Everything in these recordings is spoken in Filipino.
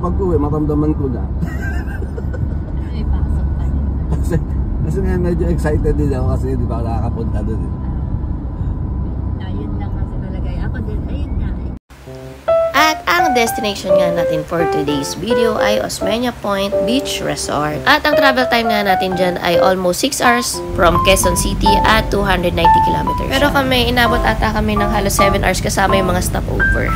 Pag-uwi, maramdaman ko na. May pasok pa din. Kasi nga medyo excited din ako kasi di ba nakakapunta doon eh. Ayun lang kasi talaga. Ako din, ayun nga eh. At ang destination nga natin for today's video ay Osmeña Point Beach Resort. At ang travel time nga natin dyan ay almost 6 hours from Quezon City at 290 kilometers. Pero kami, inabot ata kami ng halos 7 hours kasama yung mga stopover.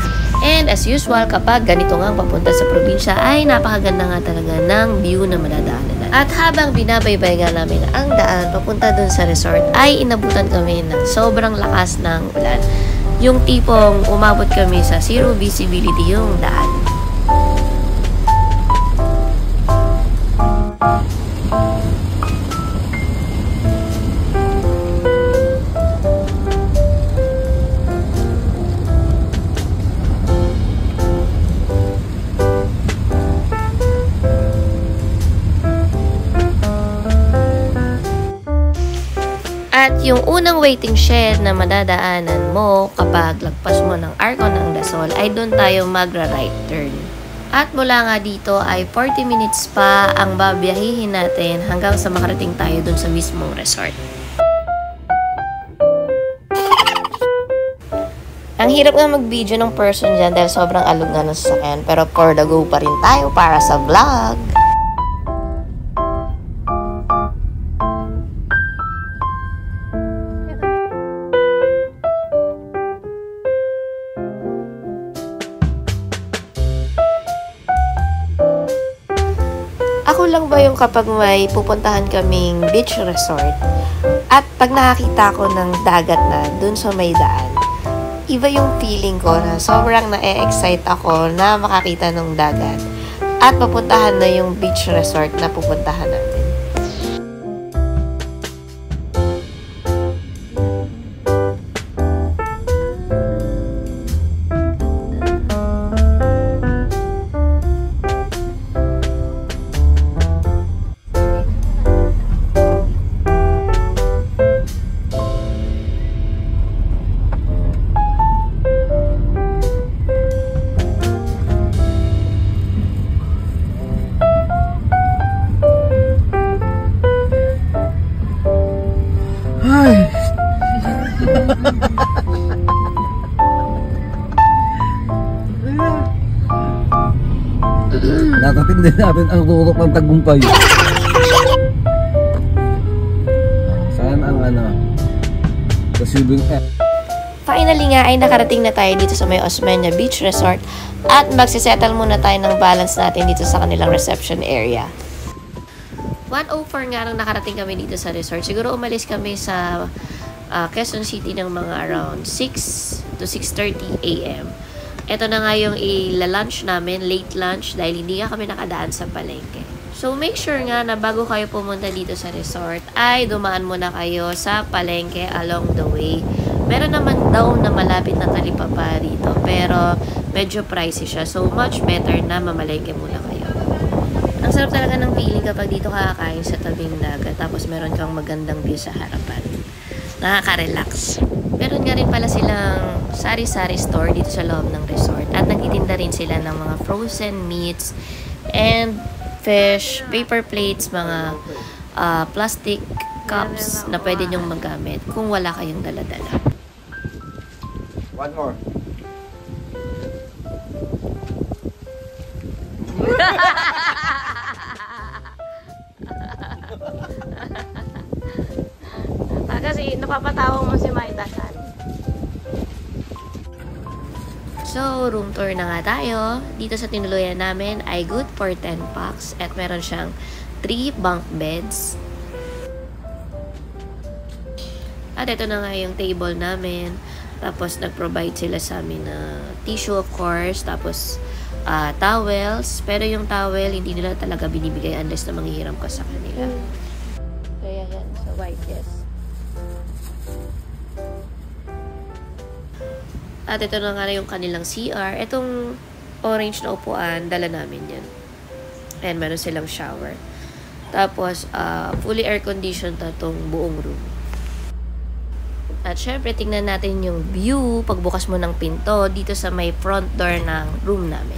And as usual, kapag ganito nga papunta sa probinsya ay napakaganda nga talaga ng view na madadaanan natin. At habang binabaybay nga namin ang daan papunta dun sa resort ay inabutan kami ng sobrang lakas ng ulan. Yung tipong umabot kami sa zero visibility yung daan. At yung unang waiting shed na madadaanan mo kapag lagpas mo ng Arco ng Dasol ay doon tayo magra-right turn. At mula nga dito ay 40 minutes pa ang babiyahihin natin hanggang sa makarating tayo doon sa mismong resort. Ang hirap nga mag-video ng person dyan dahil sobrang alog nga ng sasakyan, pero for the go pa rin tayo para sa vlog. Ako lang ba yung kapag may pupuntahan kaming beach resort at pag nakakita ko ng dagat na dun sa may daan, iba yung feeling ko na sobrang na-excite ako na makakita ng dagat at papuntahan na yung beach resort na pupuntahan natin. Natatin din natin ang rurok ng tagumpay. Saan ang receiving F? Finally nga ay nakarating na tayo dito sa may Osmeña Beach Resort at magsisettle muna tayo ng balance natin dito sa kanilang reception area. 1:04 nga nang nakarating kami dito sa resort. Siguro umalis kami sa Quezon City ng mga around 6 to 6:30 AM. Ito na nga yung ila-lunch namin, late lunch, dahil hindi nga kami nakadaan sa palengke. So, make sure nga na bago kayo pumunta dito sa resort, ay dumaan muna kayo sa palengke along the way. Meron naman daw na malapit na talipapa dito, pero medyo pricey siya. So, much better na mamalengke muna kayo. Ang sarap talaga ng feeling kapag dito kakain sa tabing dagat, tapos meron kang magandang view sa harapan. Nakaka-relax. Meron nga rin pala silang sari-sari store dito sa loob ng resort at nagtitinda rin sila ng mga frozen meats and fish, paper plates, mga plastic cups na pwede nyong magamit kung wala kayong dala-dala. One more. Kasi napapatawa mo si Maitasan. So, room tour na nga tayo. Dito sa tinuluyan namin ay good for 10 packs at meron siyang 3 bunk beds. At ito na nga yung table namin. Tapos, nag-provide sila sa amin na tissue of course. Tapos, towels. Pero yung towel, hindi nila talaga binibigay unless na manghihiram ka sa kanila. Kaya yan, sa white, yes. At ito na nga yung kanilang CR. Itong orange na upuan, dala namin yan. And meron silang shower. Tapos, fully air-conditioned na itong buong room. At syempre, tingnan natin yung view pagbukas mo ng pinto dito sa may front door ng room namin.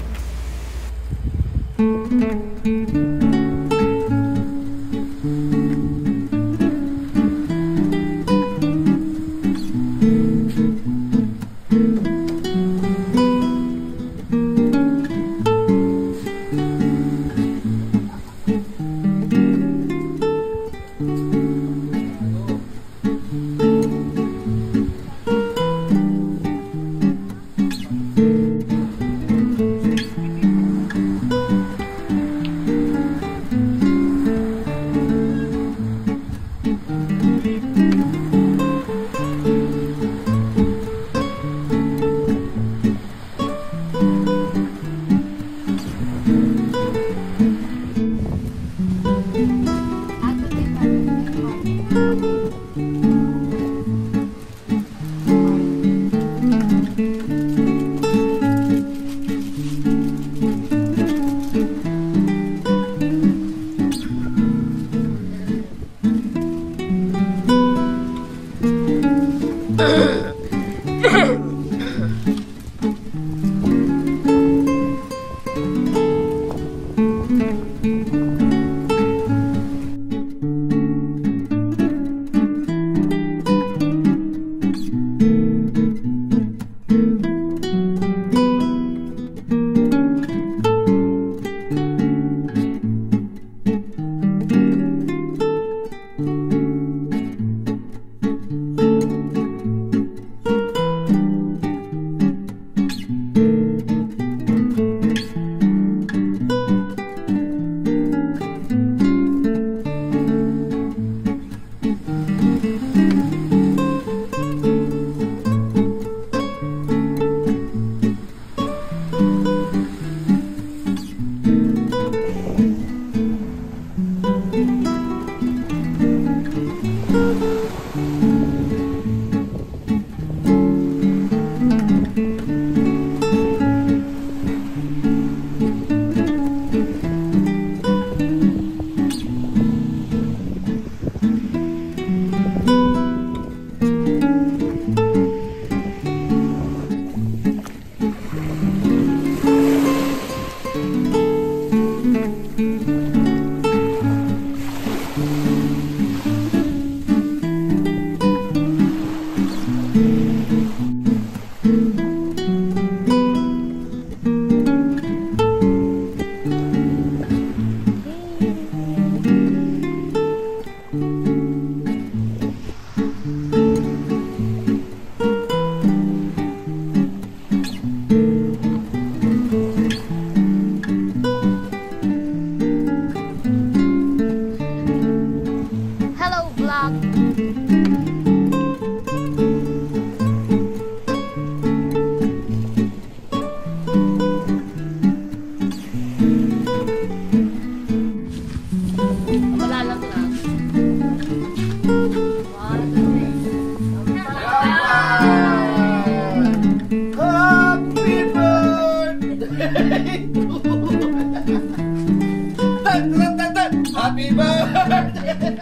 Happy birthday!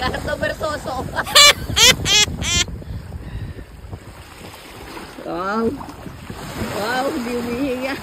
Gato Bersoso. Wow. Wow, hindi umihinga.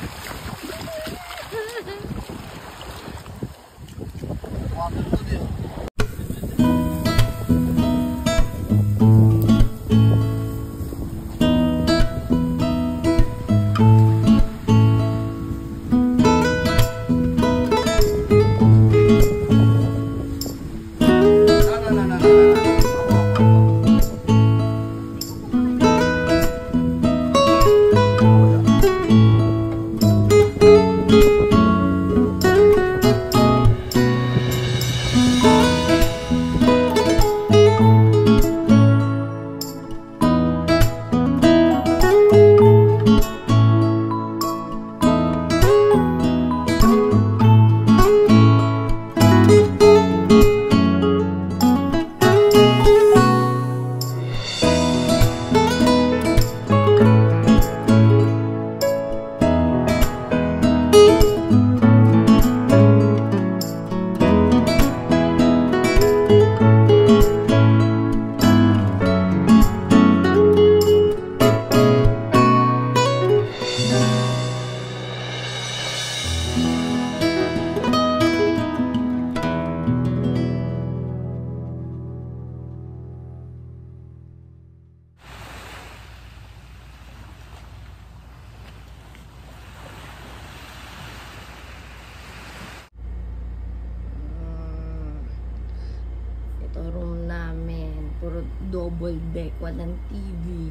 Ito, room namin. Puro double deck. Walang TV.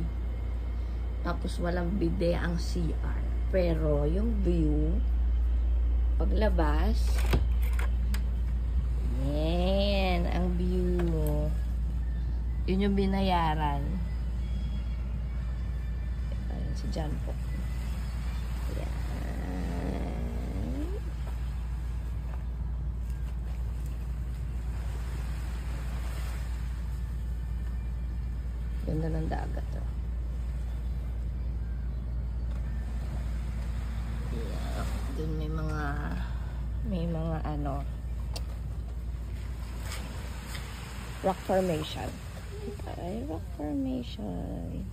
Tapos walang bidet ang CR. Pero yung view, paglabas, yan, ang view. Yun yung binayaran. Ayun, si John po. Yan. Ganda ng dagat, oh. Yeah. Dun may mga ano, rock formation. Ay, rock formation.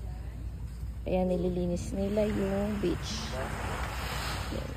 Ayan, nililinis nila yung beach. Yan.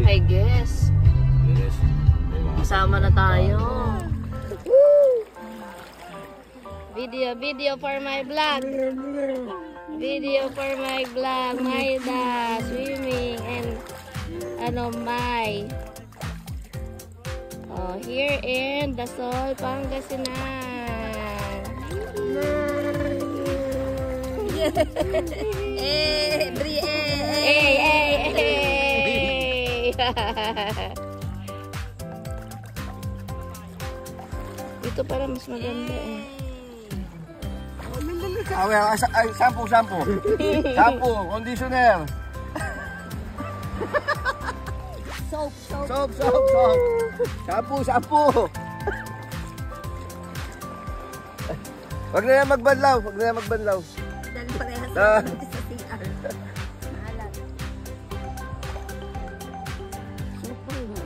I guess. Yes. Kasama na tayo. Video for my vlog. Video for my vlog. Maida swimming and May. Oh, here in Dasol, Pangasinan. Brie. Ito para mas maganda eh. Shampoo, conditioner. Soap. Shampoo. Wag na yan magbanlaw. Dahil parehas Ah. sa CR. Maalat. Super mo.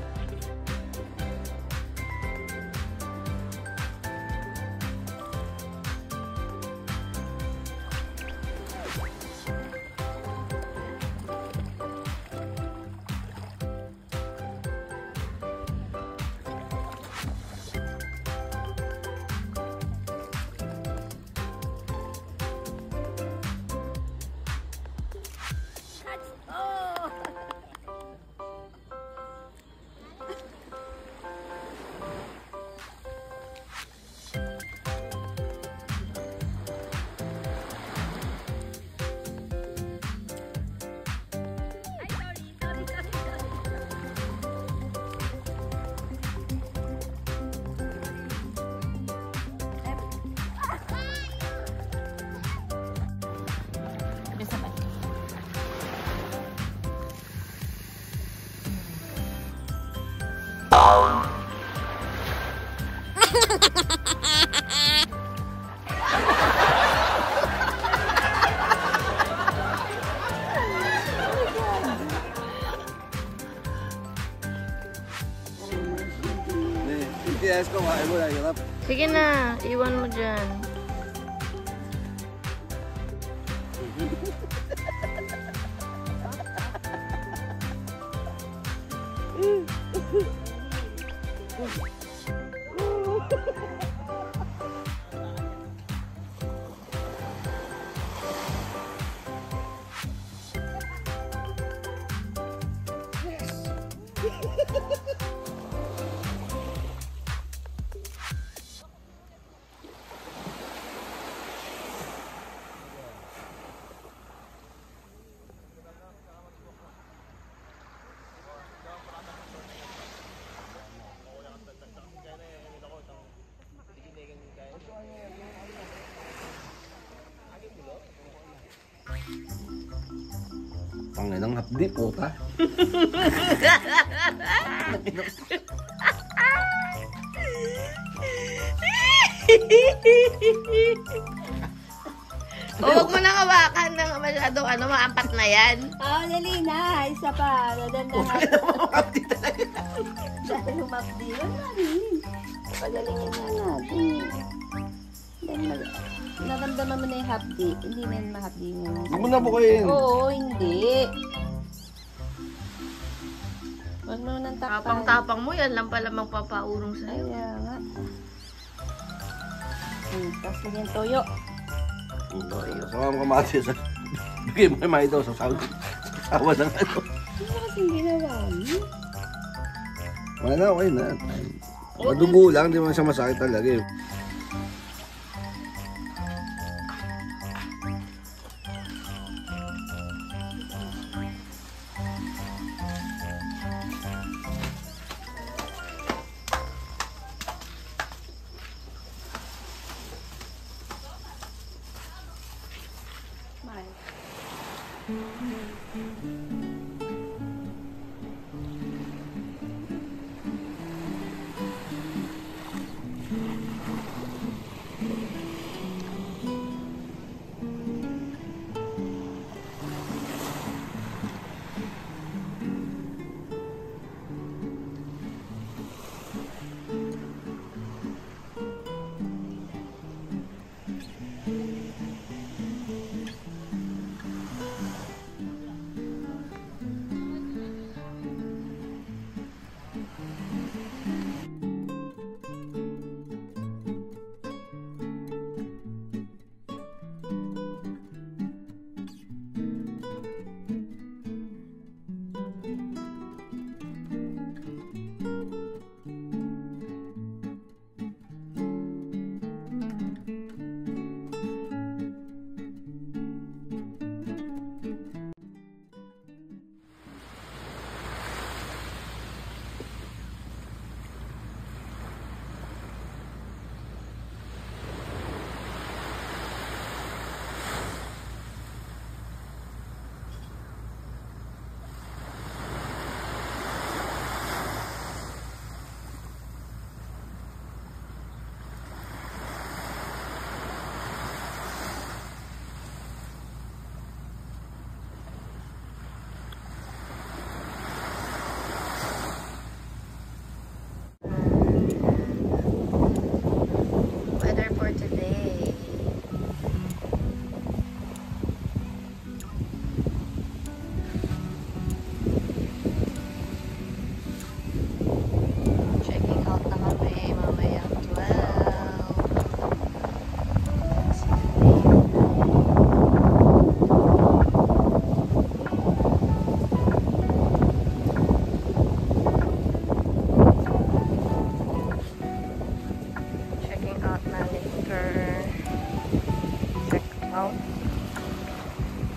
BTS ko, kain mo na, hirap. Sige na, iwan mo dyan. Panginang hapdi, puta. Huwag mo nang hawakan ng masyadong maampat na yan. Oh, dali na. Isa pa. Dadan na nga. Hapdi talaga. Dahil humapdi. Wala rin. Pagalingin na natin. Naramdaman mo na yung hapdi. Hindi na yung mahapdi mo. Ako na bukayin. Oo, hindi. Huwag mo nang takpan. Tapang-tapang mo, yan lang pala magpapaurong sa'yo. Kaya nga. Tapos lagyan toyo. Sama mo kamati sa... Bigay mo yung mga ito sa sawa ng ano. Ano kasing ginawa mo? Wala na, okay na. Madugo lang, di man siya masakit talaga eh.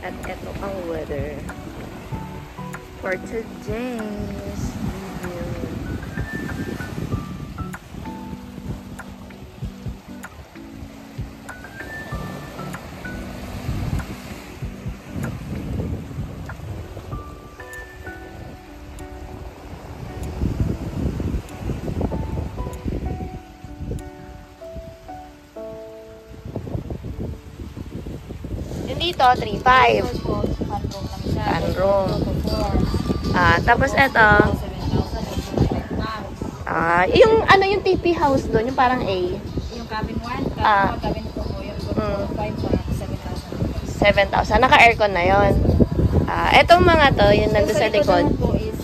At ito ang weather for today's video. Dito, 3.5. Panroom. Tapos ito. Yung ano yung TP house doon, yung parang A. Yung cabin 1, cabin 2 po, yung 7,000. 7,000. Naka-aircon na yon. Etong mga to, yung nandun sa likod. Yung po is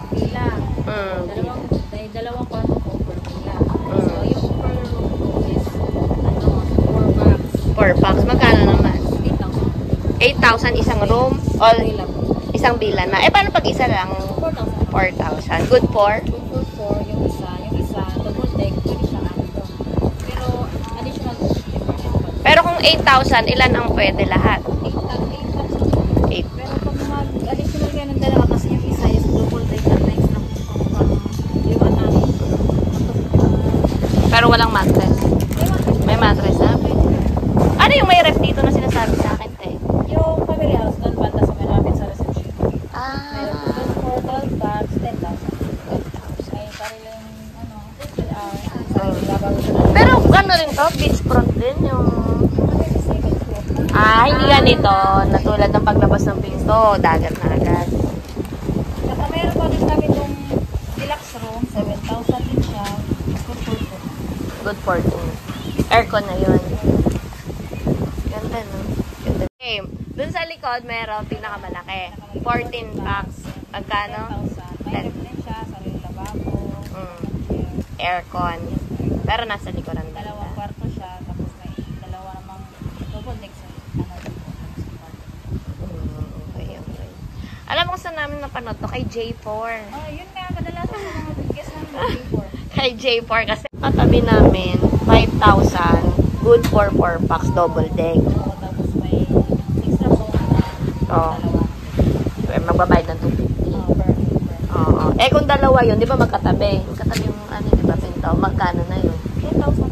pila. Dalawang kwarto po per pila. So, yung per room po is 4 packs. 4 packs. Magkano naman? 8,000. 8,000 isang room? O isang bilan na? Paano pag isa lang? 4,000. 4,000. Good for? Good for 4 yung isa. Yung isa, double deck, pwede siya ano. Pero additional 50%. Pero kung 8,000, ilan ang pwede lahat? 8,000. 8. Pero pag mag-additional kayo ng dalawa kasi yung isa is double deck na nice na pang lima namin. Pero walang mattress. May mattress na? Ano yung may ref dito na sinasabi sa akin, te? Yung family house doon banda sa malapit sa reception. Meron Ah. doon for 12 bags, 10,000. May sariling ano, sariling labaw sa Pero ano rin to? Beachfront din yung... Ah, hindi ganito. Natulad ng paglabas ng pinto, dagat na agad. Saka meron pa rin kami itong deluxe room, 7,000 din siya. Good 14. Aircon na yun. Ganda, no? Ganda. Okay. Dun sa likod, meron pinakamalaki. 14 packs. Magkano? 10,000. May ref din siya, sariling lababo. Aircon. Pero nasa likodan Dalawang kwarto siya, tapos may dalawa namang double deck sa Okay. Alam mo kung saan namin napanood to? Kay J4. Oh, yun nga, kadalasan sa mga biggest namin before. Kay J4 kasi katabi namin 5,000. Good for 4 packs double deck. Oo, tapos may extra phone na Oo. dalawa. Magbabayad ng 250. Per. Oo. Eh kung dalawa yun, di ba magkatabi? Magkatabi yung ano, di ba pinto? Magkano na yun? 10,000.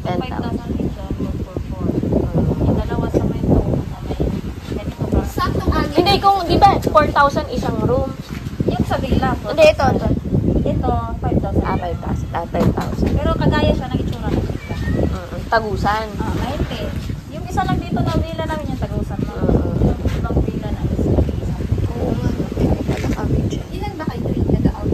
10,000. 5,000 din siya, 4. Yung dalawa sa may phone na may ganito ba? Saktong angin. Hindi, kung di ba 4,000 isang room? Yung sa villa. Hindi, ito. Ito, 5,000. Ah, 5,000. Ah, 10,000. Pero kagaya siya ng itsura ng villa. Tagusan. Ah, 90. Yung isa lang dito na villa namin yung Tagusan na. Yung ibang villa na is isang. Oo nga. Ilan ba kayo yung nag-out?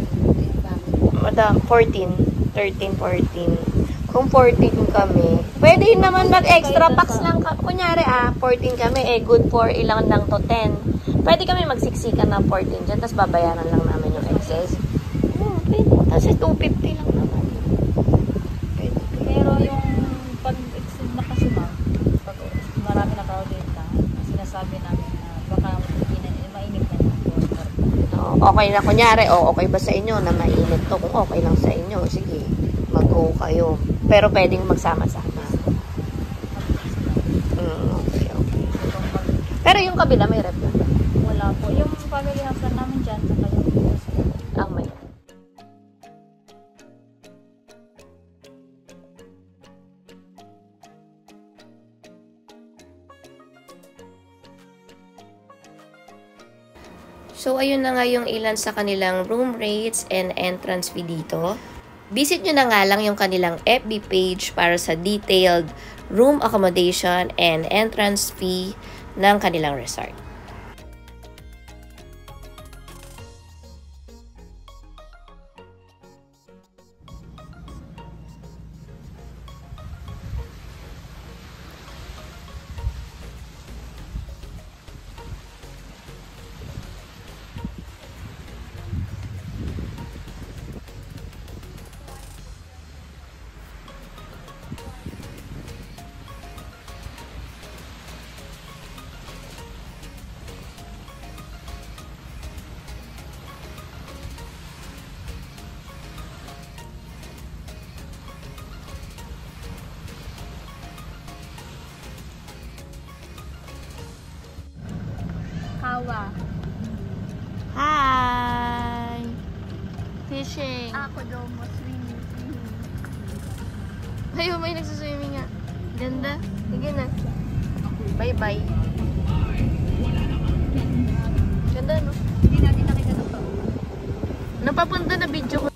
Madam, 14. 13, 14. Kung 14 kami, pwede naman mag-extra packs lang. Kunyari 14 kami, good for ilang lang to 10. Pwede kami magsiksikan ng 14 dyan, tapos babayaran lang namin yung excess. Pwede. Tapos 250 lang naman. Pwede. Pero yung pag-exceed na kasi ma'am, pag marami na crowded na, sinasabi namin na baka mainit na yung water. Okay na, kunyari, okay ba sa inyo na mainit to? Kung okay lang sa inyo, sige, mag-go kayo. Pero pwedeng magsama-sama. Okay. Pero yung kabila may ref na. Wala po. Yung family house lang namin dyan, saka yung dito sa Ang may. So, ayun na nga yung ilan sa kanilang room rates and entrance fee dito. Visit nyo na nga lang yung kanilang FB page para sa detailed room accommodation and entrance fee ng kanilang resort. Kawa. Hi! Fishing! Ako daw mo swimming. Ayaw, may nagsaswimming nga. Ganda. Sige na. Bye-bye. Ganda, no? Hindi natin nakita ito. Napapunta na video ko.